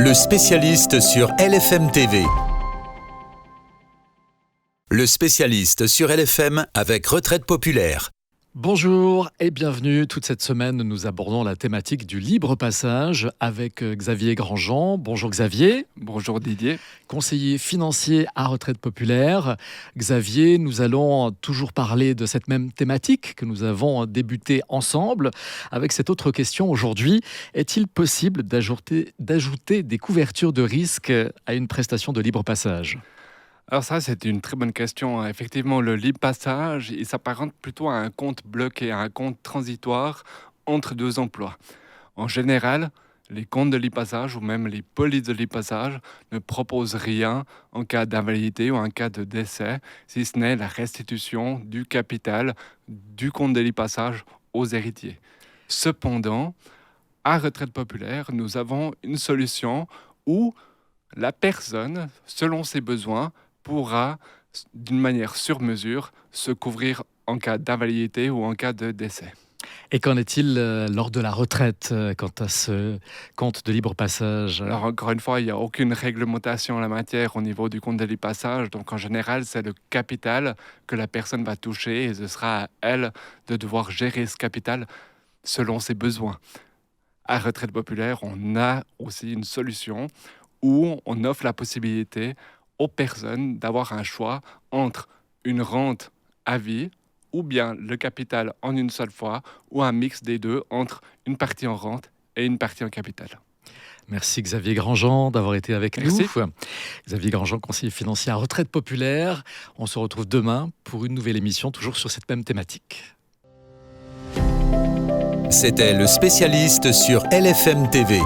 le spécialiste sur LFM TV. Le spécialiste sur LFM avec Retraite Populaire. Bonjour et bienvenue. Toute cette semaine, nous abordons la thématique du libre passage avec Xavier Grandjean. Bonjour Xavier. Bonjour Didier. Conseiller financier à Retraite Populaire. Xavier, nous allons toujours parler de cette même thématique que nous avons débutée ensemble avec cette autre question aujourd'hui. Est-il possible d'ajouter des couvertures de risque à une prestation de libre passage ? Alors ça, c'est une très bonne question. Effectivement, le libre passage, il s'apparente plutôt à un compte bloqué, à un compte transitoire entre deux emplois. En général, les comptes de libre passage ou même les polices de libre passage ne proposent rien en cas d'invalidité ou en cas de décès, si ce n'est la restitution du capital du compte de libre passage aux héritiers. Cependant, à Retraite Populaire, nous avons une solution où la personne, selon ses besoins, pourra, d'une manière sur mesure, se couvrir en cas d'invalidité ou en cas de décès. Et qu'en est-il lors de la retraite quant à ce compte de libre passage ? Alors encore une fois, il n'y a aucune réglementation en la matière au niveau du compte de libre passage. Donc en général, c'est le capital que la personne va toucher et ce sera à elle de devoir gérer ce capital selon ses besoins. À Retraite Populaire, on a aussi une solution où on offre la possibilité aux personnes d'avoir un choix entre une rente à vie ou bien le capital en une seule fois ou un mix des deux entre une partie en rente et une partie en capital. Merci Xavier Grandjean d'avoir été avec Merci. nous. Xavier Grandjean, conseiller financier à Retraite Populaire. On se retrouve demain pour une nouvelle émission, toujours sur cette même thématique. C'était le spécialiste sur LFM TV.